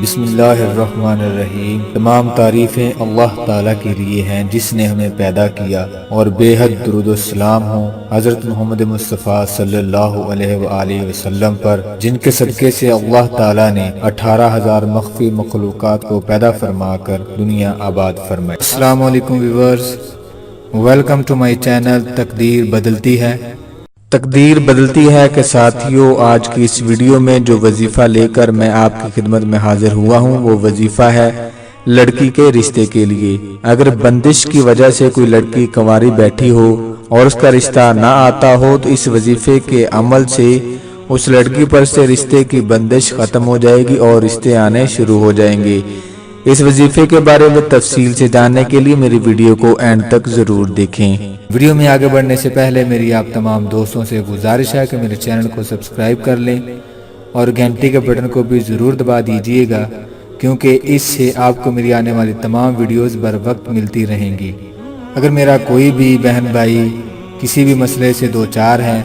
بسم اللہ الرحمن الرحیم۔ تمام تعریفیں اللہ تعالیٰ کے لیے ہیں جس نے ہمیں پیدا کیا، اور بے حد درود و سلام ہوں حضرت محمد مصطفیٰ صلی اللہ علیہ وآلہ وسلم پر، جن کے صدقے سے اللہ تعالیٰ نے 18,000 مخفی مخلوقات کو پیدا فرما کر دنیا آباد فرمائی۔ السلام علیکم viewers, welcome to my channel تقدیر بدلتی ہے۔ تقدیر بدلتی ہے کہ ساتھیوں، آج کی اس ویڈیو میں جو وظیفہ لے کر میں آپ کی خدمت میں حاضر ہوا ہوں وہ وظیفہ ہے لڑکی کے رشتے کے لیے۔ اگر بندش کی وجہ سے کوئی لڑکی کنواری بیٹھی ہو اور اس کا رشتہ نہ آتا ہو تو اس وظیفے کے عمل سے اس لڑکی پر سے رشتے کی بندش ختم ہو جائے گی اور رشتے آنے شروع ہو جائیں گے۔ اس وظیفے کے بارے میں تفصیل سے جاننے کے لیے میری ویڈیو کو اینڈ تک ضرور دیکھیں۔ ویڈیو میں آگے بڑھنے سے پہلے میری آپ تمام دوستوں سے گزارش ہے کہ میرے چینل کو سبسکرائب کر لیں اور گھنٹی کے بٹن کو بھی ضرور دبا دیجئے گا، کیونکہ اس سے آپ کو میری آنے والی تمام ویڈیوز بر وقت ملتی رہیں گی۔ اگر میرا کوئی بھی بہن بھائی کسی بھی مسئلے سے دوچار ہے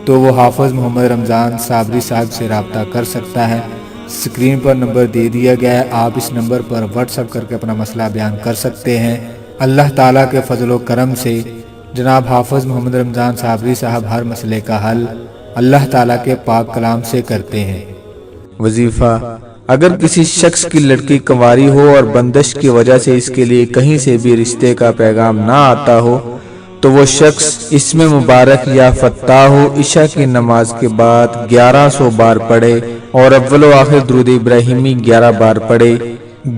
تو وہ حافظ محمد رمضان صابری صاحب سے رابطہ کر سکتا ہے۔ اسکرین پر نمبر دے دیا گیا ہے، آپ اس نمبر پر واٹس ایپ کر کے اپنا مسئلہ بیان کر سکتے ہیں۔ اللہ تعالیٰ کے فضل و کرم سے جناب حافظ محمد رمضان صابری صاحب ہر مسئلے کا حل اللہ تعالیٰ کے پاک کلام سے کرتے ہیں۔ وظیفہ: اگر کسی شخص کی لڑکی کنواری ہو اور بندش کی وجہ سے اس کے لیے کہیں سے بھی رشتے کا پیغام نہ آتا ہو تو وہ شخص اسم مبارک یا فتح عشاء کی نماز کے بعد 1100 بار پڑھے اور اول و آخر درود ابراہیمی 11 بار پڑھے۔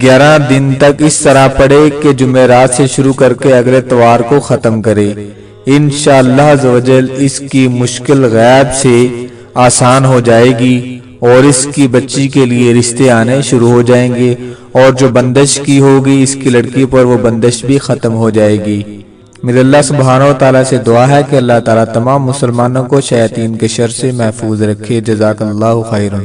11 دن تک اس طرح پڑھے کہ جمعرات سے شروع کر کے اگلے اتوار کو ختم کرے۔ انشاءاللہ عزوجل اس کی مشکل غیب سے آسان ہو جائے گی اور اس کی بچی کے لیے رشتے آنے شروع ہو جائیں گے، اور جو بندش کی ہوگی اس کی لڑکی پر وہ بندش بھی ختم ہو جائے گی۔ میرے اللہ سبحانہ و تعالیٰ سے دعا ہے کہ اللہ تعالیٰ تمام مسلمانوں کو شیاطین کے شر سے محفوظ رکھے۔ جزاک اللہ خیرا۔